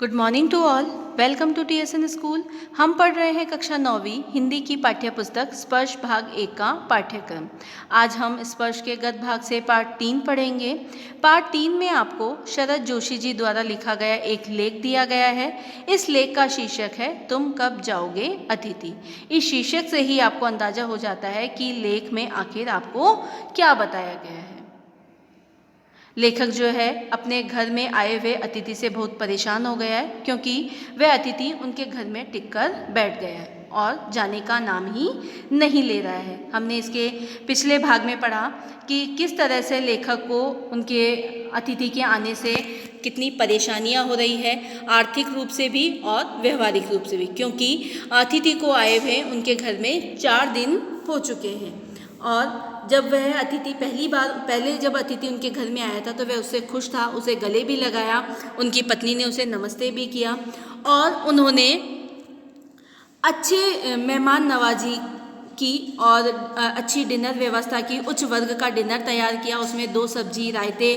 Good morning to all. Welcome to TSN school. हम पढ़ रहे हैं कक्षा 9वीं हिंदी की पाठ्य पुस्तक स्पर्श भाग 1 का पाठ्यक्रम। आज हम स्पर्श के गद्य भाग से पार्ट 3 पढ़ेंगे। पार्ट 3 में आपको शरद जोशी जी द्वारा लिखा गया एक लेख दिया गया है। इस लेख का शीर्षक है तुम कब जाओगे अतिथि। इस शीर्षक से ही आपको अंदाजा हो जाता है कि लेख में आखिर आपको क्या बताया गया है। लेखक जो है अपने घर में आए हुए अतिथि से बहुत परेशान हो गया है, क्योंकि वह अतिथि उनके घर में टिककर बैठ गया है और जाने का नाम ही नहीं ले रहा है। हमने इसके पिछले भाग में पढ़ा कि किस तरह से लेखक को उनके अतिथि के आने से कितनी परेशानियां हो रही है, आर्थिक रूप से भी और व्यवहारिक रूप से भी, क्योंकि अतिथि को आए हुए उनके घर में 4 दिन हो चुके हैं। और जब वह अतिथि पहले जब अतिथि उनके घर में आया था तो वह उससे खुश था, उसे गले भी लगाया, उनकी पत्नी ने उसे नमस्ते भी किया और उन्होंने अच्छे मेहमान नवाजी की और अच्छी डिनर व्यवस्था की, उच्च वर्ग का डिनर तैयार किया, उसमें 2 सब्जी, रायते,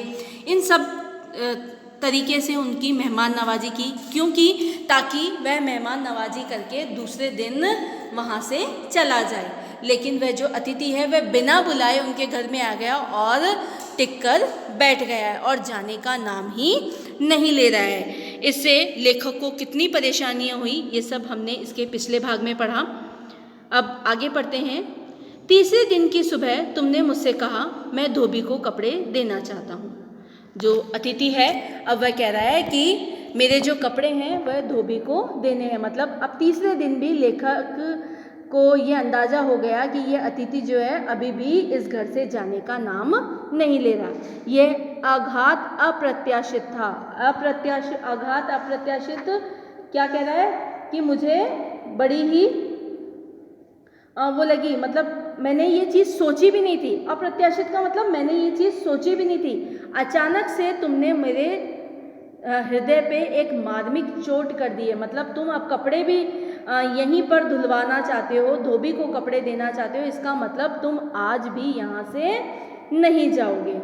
इन सब तरीके से उनकी मेहमान नवाजी की, क्योंकि ताकि वह मेहमान नवाजी करके दूसरे दिन वहाँ से चला जाए। लेकिन वह जो अतिथि है वह बिना बुलाए उनके घर में आ गया और टिककर बैठ गया है और जाने का नाम ही नहीं ले रहा है। इससे लेखक को कितनी परेशानियां हुई, ये सब हमने इसके पिछले भाग में पढ़ा। अब आगे पढ़ते हैं। तीसरे दिन की सुबह तुमने मुझसे कहा मैं धोबी को कपड़े देना चाहता हूँ। जो अतिथि है अब वह कह रहा है कि मेरे जो कपड़े हैं वह धोबी को देने हैं। मतलब अब तीसरे दिन भी लेखक को ये अंदाज़ा हो गया कि ये अतिथि जो है अभी भी इस घर से जाने का नाम नहीं ले रहा। ये आघात अप्रत्याशित था। आघात अप्रत्याशित क्या कह रहा है कि मुझे बड़ी ही वो लगी, मतलब मैंने ये चीज़ सोची भी नहीं थी। अप्रत्याशित का मतलब मैंने ये चीज़ सोची भी नहीं थी। अचानक से तुमने मेरे हृदय पे एक मार्मिक चोट कर दी है। मतलब तुम अब कपड़े भी यहीं पर धुलवाना चाहते हो, धोबी को कपड़े देना चाहते हो, इसका मतलब तुम आज भी यहाँ से नहीं जाओगे।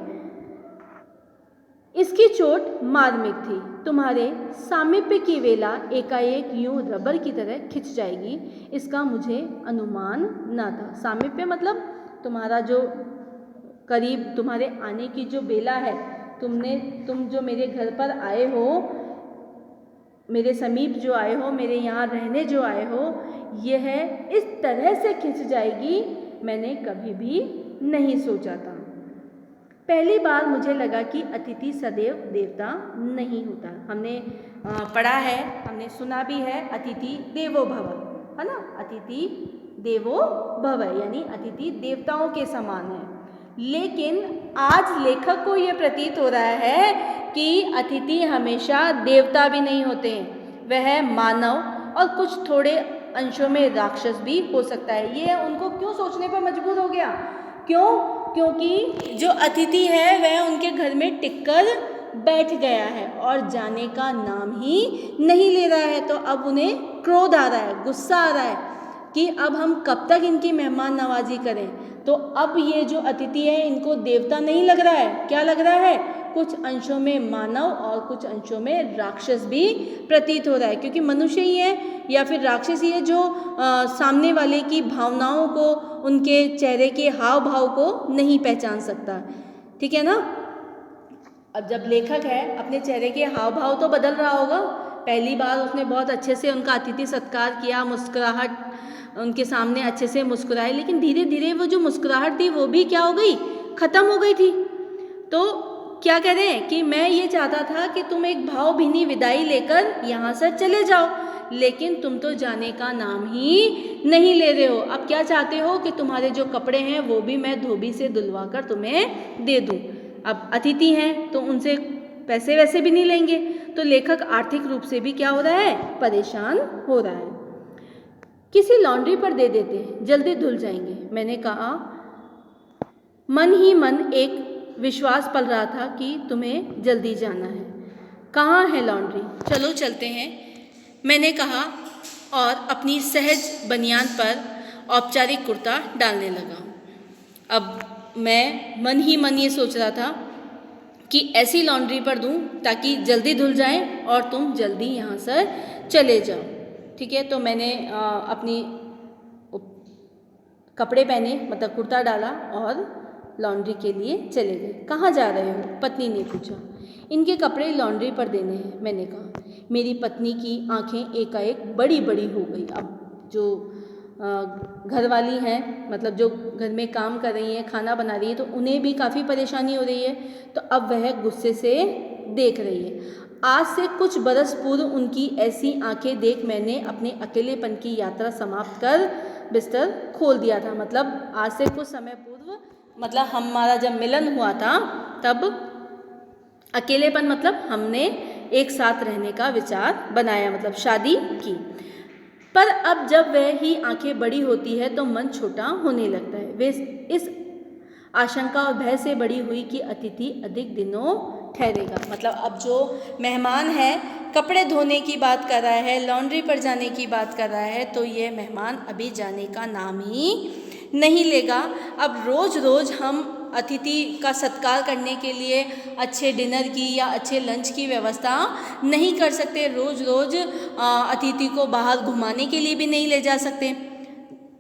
इसकी चोट मार्मिक थी। तुम्हारे सामीप्य की वेला एकाएक यूं रबर की तरह खिंच जाएगी, इसका मुझे अनुमान न था। सामीप्य मतलब तुम्हारा जो करीब, तुम्हारे आने की जो बेला है, तुम जो मेरे घर पर आए हो, मेरे समीप जो आए हो, मेरे यहाँ रहने जो आए हो, यह इस तरह से खिंच जाएगी, मैंने कभी भी नहीं सोचा था। पहली बार मुझे लगा कि अतिथि सदैव देवता नहीं होता। हमने पढ़ा है, हमने सुना भी है, अतिथि देवो भव, है ना। अतिथि देवो भव यानी अतिथि देवताओं के समान है। लेकिन आज लेखक को यह प्रतीत हो रहा है कि अतिथि हमेशा देवता भी नहीं होते, वह मानव और कुछ थोड़े अंशों में राक्षस भी हो सकता है। ये उनको क्यों सोचने पर मजबूर हो गया? क्यों? क्योंकि जो अतिथि है वह उनके घर में टिककर बैठ गया है और जाने का नाम ही नहीं ले रहा है। तो अब उन्हें क्रोध आ रहा है, गुस्सा आ रहा है कि अब हम कब तक इनकी मेहमान नवाजी करें। तो अब ये जो अतिथि है इनको देवता नहीं लग रहा है, क्या लग रहा है? कुछ अंशों में मानव और कुछ अंशों में राक्षस भी प्रतीत हो रहा है, क्योंकि मनुष्य ही है या फिर राक्षस ही है जो सामने वाले की भावनाओं को, उनके चेहरे के हाव भाव को नहीं पहचान सकता। ठीक है ना। अब जब लेखक है अपने चेहरे के हाव भाव तो बदल रहा होगा। पहली बार उसने बहुत अच्छे से उनका अतिथि सत्कार किया, मुस्कुराहट उनके सामने अच्छे से मुस्कुराए, लेकिन धीरे धीरे वो जो मुस्कुराहट थी वो भी क्या हो गई? ख़त्म हो गई थी। तो क्या कह रहे हैं कि मैं ये चाहता था कि तुम एक भावभीनी विदाई लेकर यहाँ से चले जाओ, लेकिन तुम तो जाने का नाम ही नहीं ले रहे हो। अब क्या चाहते हो कि तुम्हारे जो कपड़े हैं वो भी मैं धोबी से धुलवा कर तुम्हें दे दूँ। अब अतिथि हैं तो उनसे पैसे वैसे भी नहीं लेंगे, तो लेखक आर्थिक रूप से भी क्या हो रहा है? परेशान हो रहा है। किसी लॉन्ड्री पर दे देते हैं, जल्दी धुल जाएंगे। मैंने कहा, मन ही मन एक विश्वास पल रहा था कि तुम्हें जल्दी जाना है। कहाँ है लॉन्ड्री? चलो चलते हैं, मैंने कहा और अपनी सहज बनियान पर औपचारिक कुर्ता डालने लगा। अब मैं मन ही मन ये सोच रहा था कि ऐसी लॉन्ड्री पर दूँ ताकि जल्दी धुल जाए और तुम जल्दी यहाँ से चले जाओ। ठीक है, तो मैंने अपनी कपड़े पहने, मतलब कुर्ता डाला और लॉन्ड्री के लिए चले गए। कहाँ जा रहे हो? पत्नी ने पूछा। इनके कपड़े लॉन्ड्री पर देने हैं, मैंने कहा। मेरी पत्नी की आंखें एकाएक बड़ी बड़ी हो गई। अब जो घरवाली हैं, मतलब जो घर में काम कर रही हैं, खाना बना रही हैं, तो उन्हें भी काफ़ी परेशानी हो रही है। तो अब वह गुस्से से देख रही है। आज से कुछ बरस पूर्व उनकी ऐसी आंखें देख मैंने अपने अकेलेपन की यात्रा समाप्त कर बिस्तर खोल दिया था। मतलब आज से कुछ समय पूर्व, मतलब हमारा जब मिलन हुआ था तब अकेलेपन, मतलब हमने एक साथ रहने का विचार बनाया, मतलब शादी की। पर अब जब वह ही आंखें बड़ी होती है तो मन छोटा होने लगता है। वे इस आशंका और भय से बड़ी हुई कि अतिथि अधिक दिनों ठहरेगा। मतलब अब जो मेहमान है कपड़े धोने की बात कर रहा है, लॉन्ड्री पर जाने की बात कर रहा है, तो ये मेहमान अभी जाने का नाम ही नहीं लेगा। अब रोज़ रोज़ हम अतिथि का सत्कार करने के लिए अच्छे डिनर की या अच्छे लंच की व्यवस्था नहीं कर सकते। रोज़ रोज़ अतिथि को बाहर घुमाने के लिए भी नहीं ले जा सकते।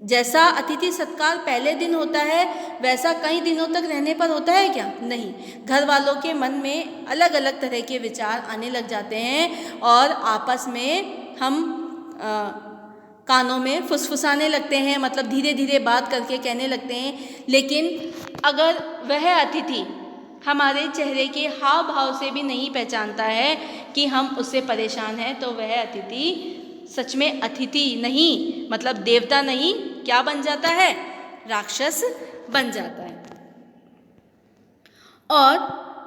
जैसा अतिथि सत्कार पहले दिन होता है वैसा कई दिनों तक रहने पर होता है क्या? नहीं। घर वालों के मन में अलग अलग तरह के विचार आने लग जाते हैं और आपस में हम कानों में फुसफुसाने लगते हैं, मतलब धीरे धीरे बात करके कहने लगते हैं। लेकिन अगर वह अतिथि हमारे चेहरे के हाव भाव से भी नहीं पहचानता है कि हम उससे परेशान हैं, तो वह अतिथि सच में अतिथि नहीं, मतलब देवता नहीं, क्या बन जाता है? राक्षस बन जाता है। और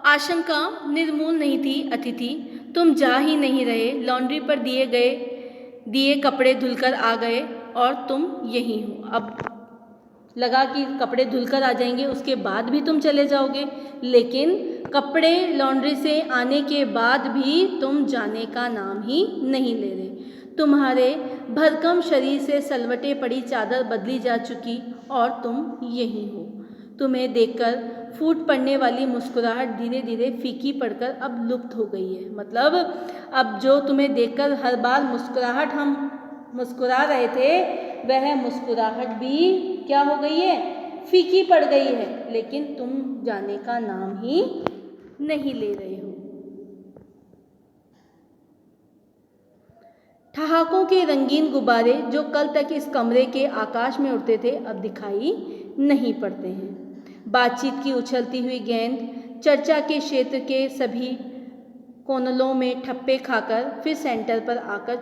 आशंका निर्मूल नहीं थी। अतिथि तुम जा ही नहीं रहे, लॉन्ड्री पर दिए कपड़े धुलकर आ गए और तुम यहीं हो। अब लगा कि कपड़े धुलकर आ जाएंगे उसके बाद भी तुम चले जाओगे, लेकिन कपड़े लॉन्ड्री से आने के बाद भी तुम जाने का नाम ही नहीं ले रहे। तुम्हारे भरकम शरीर से सलवटे पड़ी चादर बदली जा चुकी और तुम यहीं हो। तुम्हें देखकर फूट पड़ने वाली मुस्कुराहट धीरे धीरे फीकी पड़कर अब लुप्त हो गई है। मतलब अब जो तुम्हें देखकर हर बार मुस्कुराहट हम मुस्कुरा रहे थे, वह मुस्कुराहट भी क्या हो गई है? फीकी पड़ गई है। लेकिन तुम जाने का नाम ही नहीं ले रहे हो। ठहाकों के रंगीन गुब्बारे जो कल तक इस कमरे के आकाश में उड़ते थे अब दिखाई नहीं पड़ते हैं। बातचीत की उछलती हुई गेंद चर्चा के क्षेत्र के सभी कोनलों में ठप्पे खाकर फिर सेंटर पर आकर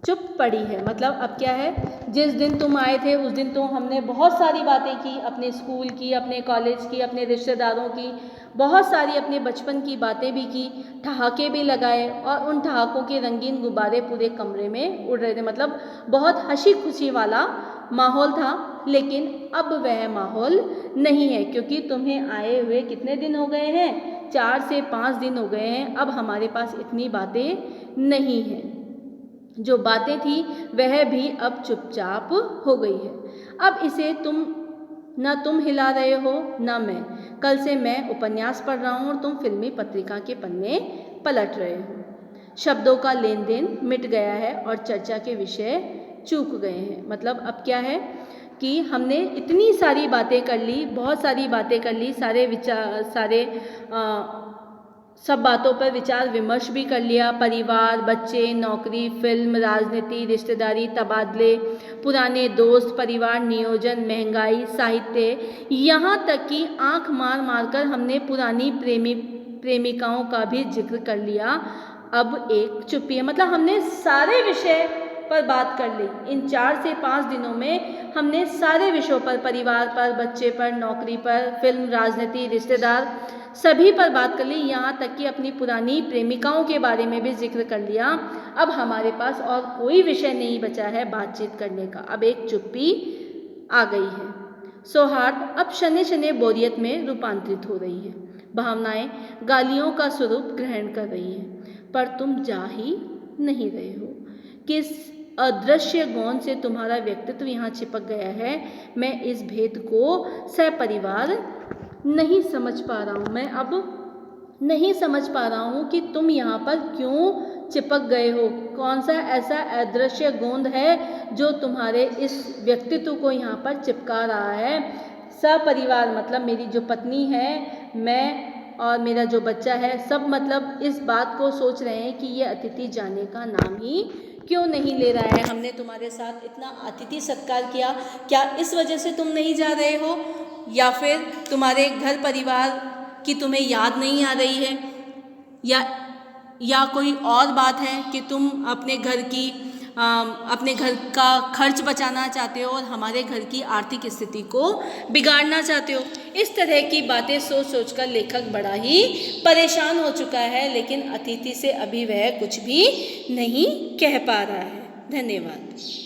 चुप पड़ी है। मतलब अब क्या है, जिस दिन तुम आए थे उस दिन तो हमने बहुत सारी बातें की, अपने स्कूल की, अपने कॉलेज की, अपने रिश्तेदारों की, बहुत सारी अपने बचपन की बातें भी की, ठहाके भी लगाए और उन ठहाकों के रंगीन गुब्बारे पूरे कमरे में उड़ रहे थे। मतलब बहुत हंसी खुशी वाला माहौल था। लेकिन अब वह माहौल नहीं है, क्योंकि तुम्हें आए हुए कितने दिन हो गए हैं? 4 से 5 दिन हो गए हैं। अब हमारे पास इतनी बातें नहीं हैं। जो बातें थी वह भी अब चुपचाप हो गई है। अब इसे तुम हिला रहे हो ना मैं। कल से मैं उपन्यास पढ़ रहा हूँ और तुम फिल्मी पत्रिका के पन्ने पलट रहे हो। शब्दों का लेन देन मिट गया है और चर्चा के विषय चूक गए हैं। मतलब अब क्या है कि हमने इतनी सारी बातें कर ली, बहुत सारी बातें कर ली, सब बातों पर विचार विमर्श भी कर लिया। परिवार, बच्चे, नौकरी, फिल्म, राजनीति, रिश्तेदारी, तबादले, पुराने दोस्त, परिवार नियोजन, महंगाई, साहित्य, यहाँ तक कि आंख मार मार कर हमने पुरानी प्रेमिकाओं का भी जिक्र कर लिया। अब एक चुप्पी है। मतलब हमने सारे विषय पर बात कर ली। इन 4 से 5 दिनों में हमने सारे विषयों पर, परिवार पर, बच्चे पर, नौकरी पर, फिल्म, राजनीति, रिश्तेदार, सभी पर बात कर ली। यहाँ तक कि अपनी पुरानी प्रेमिकाओं के बारे में भी जिक्र कर लिया। अब हमारे पास और कोई विषय नहीं बचा है बातचीत करने का। अब एक चुप्पी आ गई है। सौहार्द अब शने शने बोरियत में रूपांतरित हो रही है। भावनाएं गालियों का स्वरूप ग्रहण कर रही हैं। पर तुम जा ही नहीं रहे हो। किस अदृश्य गौन से तुम्हारा व्यक्तित्व यहाँ चिपक गया है। मैं इस भेद को सपरिवार नहीं समझ पा रहा हूँ, मैं अब नहीं समझ पा रहा हूँ कि तुम यहाँ पर क्यों चिपक गए हो। कौन सा ऐसा अदृश्य गोंद है जो तुम्हारे इस व्यक्तित्व को यहाँ पर चिपका रहा है। सपरिवार मतलब मेरी जो पत्नी है, मैं और मेरा जो बच्चा है, सब मतलब इस बात को सोच रहे हैं कि ये अतिथि जाने का नाम ही क्यों नहीं ले रहा है। हमने तुम्हारे साथ इतना अतिथि सत्कार किया, क्या इस वजह से तुम नहीं जा रहे हो, या फिर तुम्हारे घर परिवार की तुम्हें याद नहीं आ रही है, या कोई और बात है कि तुम अपने घर का खर्च बचाना चाहते हो और हमारे घर की आर्थिक स्थिति को बिगाड़ना चाहते हो। इस तरह की बातें सोच सोच कर लेखक बड़ा ही परेशान हो चुका है, लेकिन अतिथि से अभी वह कुछ भी नहीं कह पा रहा है। धन्यवाद।